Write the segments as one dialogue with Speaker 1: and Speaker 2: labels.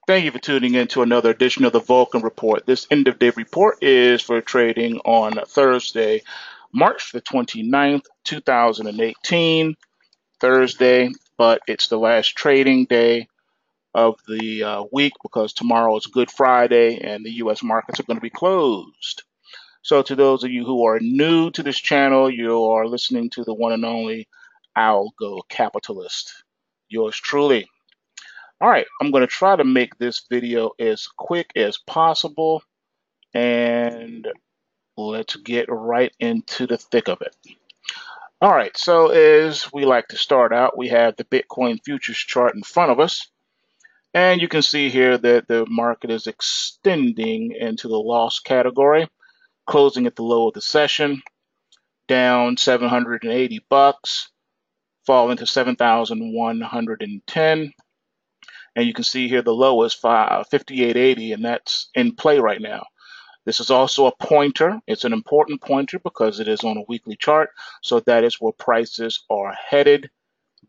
Speaker 1: Thank you for tuning in to another edition of the Vulcan Report. This end of day report is for trading on Thursday, March the 29th, 2018. Thursday, but it's the last trading day of the week because tomorrow is Good Friday and the U.S. markets are going to be closed. So, to those of you who are new to this channel, you are listening to the one and only Algo Capitalist. Yours truly. All right, I'm going to try to make this video as quick as possible, and let's get right into the thick of it. All right, so as we like to start out, we have the Bitcoin futures chart in front of us, and you can see here that the market is extending into the loss category, closing at the low of the session, down 780 bucks, falling to 7,110. And you can see here the low is 58.80, and that's in play right now. This is also a pointer. It's an important pointer because it is on a weekly chart. So that is where prices are headed,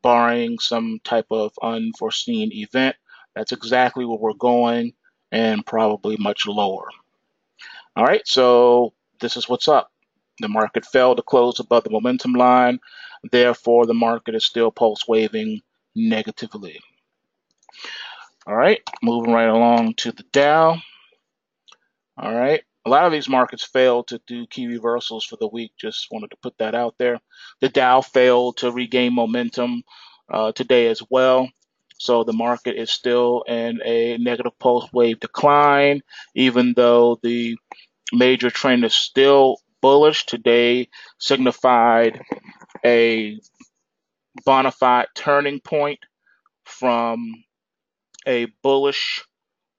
Speaker 1: barring some type of unforeseen event. That's exactly where we're going, and probably much lower. All right, so this is what's up. The market fell to close above the momentum line. Therefore, the market is still pulse waving negatively. All right, moving right along to the Dow. All right, a lot of these markets failed to do key reversals for the week. Just wanted to put that out there. The Dow failed to regain momentum today as well. So the market is still in a negative pulse wave decline, even though the major trend is still bullish. Today signified a bona fide turning point from a bullish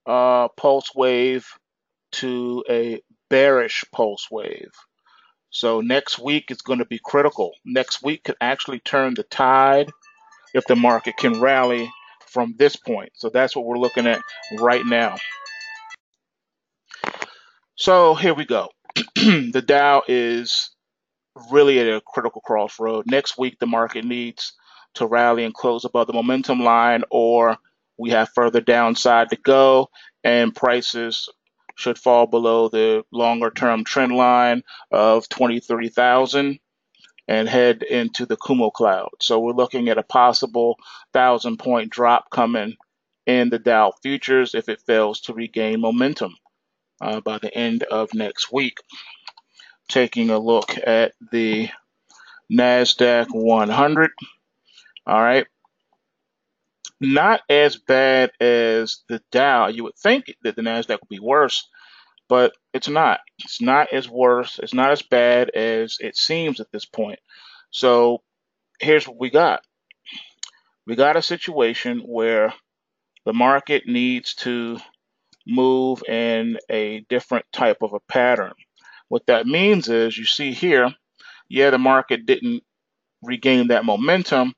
Speaker 1: pulse wave to a bearish pulse wave. So next week is going to be critical. Next week could actually turn the tide if the market can rally from this point. So that's what we're looking at right now. So here we go. The Dow is really at a critical crossroad. Next week, the market needs to rally and close above the momentum line, or we have further downside to go, and prices should fall below the longer term trend line of 23,000 and head into the Kumo cloud. So we're looking at a possible 1,000-point drop coming in the Dow futures if it fails to regain momentum by the end of next week. Taking a look at the Nasdaq 100. All right. Not as bad as the Dow. You would think that the Nasdaq would be worse, but it's not. It's not as worse. It's not as bad as it seems at this point. So here's what we got. We got a situation where the market needs to move in a different type of a pattern. What that means is, you see here, yeah, the market didn't regain that momentum,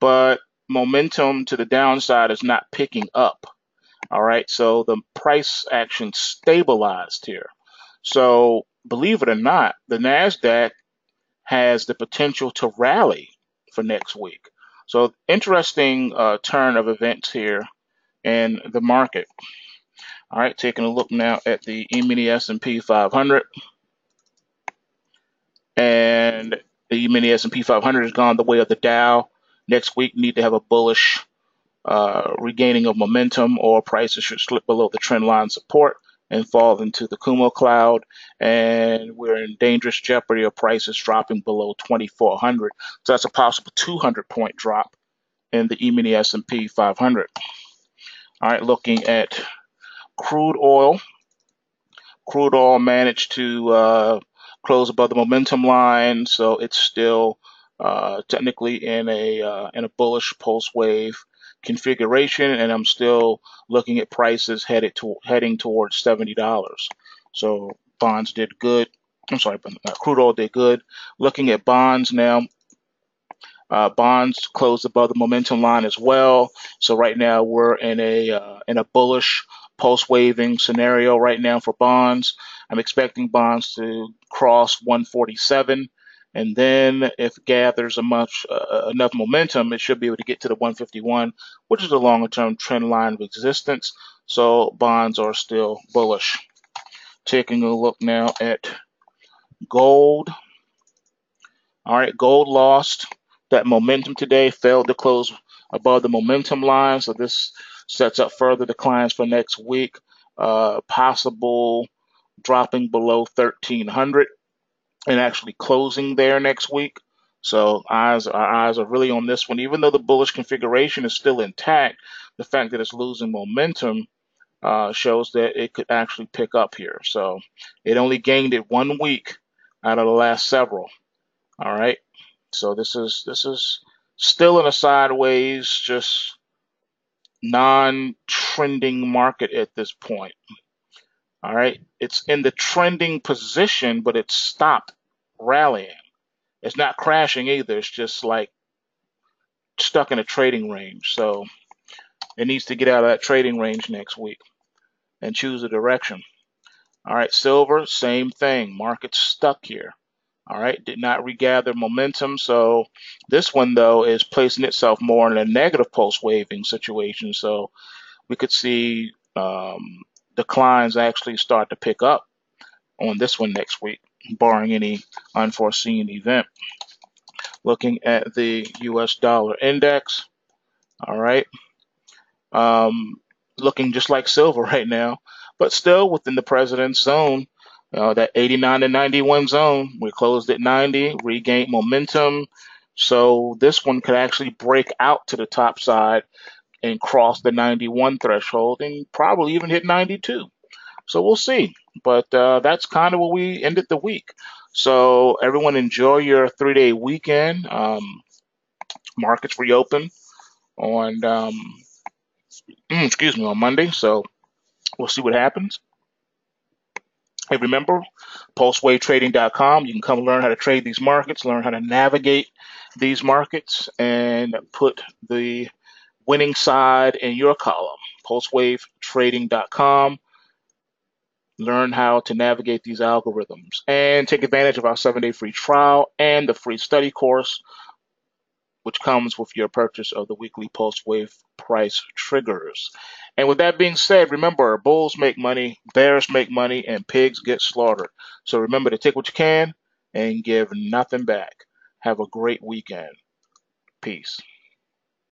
Speaker 1: but momentum to the downside is not picking up. All right, so the price action stabilized here. So believe it or not, the Nasdaq has the potential to rally for next week. So interesting turn of events here in the market. All right, taking a look now at the E-mini S&P 500. And the E-mini S&P 500 has gone the way of the Dow. Next week, need to have a bullish regaining of momentum, or prices should slip below the trend line support and fall into the Kumo cloud. And we're in dangerous jeopardy of prices dropping below 2,400. So that's a possible 200-point drop in the E-mini S&P 500. All right, looking at crude oil. Crude oil managed to close above the momentum line, so it's still technically in a bullish pulse wave configuration, and I'm still looking at prices heading towards $70. So bonds did good. I'm sorry, crude oil did good. Looking at bonds now. Bonds closed above the momentum line as well. So right now we're in a bullish pulse waving scenario right now for bonds. I'm expecting bonds to cross 147 And then if it gathers enough momentum, it should be able to get to the 151, which is a longer term trend line of existence. So bonds are still bullish. Taking a look now at gold. All right, gold lost that momentum today, failed to close above the momentum line. So this sets up further declines for next week. Possible dropping below 1300 and actually closing there next week. So our eyes are really on this one. Even though the bullish configuration is still intact, the fact that it's losing momentum shows that it could actually pick up here. So it only gained it 1 week out of the last several. All right. So this is still in a sideways, just non-trending market at this point. All right. It's in the trending position, but it's stopped rallying. It's not crashing either. It's just like stuck in a trading range. So it needs to get out of that trading range next week and choose a direction. All right, silver, same thing. Market's stuck here. All right, did not regather momentum. So this one, though, is placing itself more in a negative pulse waving situation. So we could see declines actually start to pick up on this one next week, barring any unforeseen event. Looking at the US dollar index. All right. Looking just like silver right now, but still within the president's zone, that 89 to 91 zone. We closed at 90, regained momentum. So this one could actually break out to the top side and cross the 91 threshold and probably even hit 92. So we'll see. But that's kind of where we ended the week. So everyone enjoy your 3-day weekend. Markets reopen on on Monday. So we'll see what happens. Hey, remember, pulsewavetrading.com. You can come learn how to trade these markets, learn how to navigate these markets, and put the winning side in your column. Pulsewavetrading.com. Learn how to navigate these algorithms and take advantage of our 7-day free trial and the free study course, which comes with your purchase of the weekly pulse wave price triggers. And with that being said, remember, bulls make money, bears make money, and pigs get slaughtered. So remember to take what you can and give nothing back. Have a great weekend. Peace.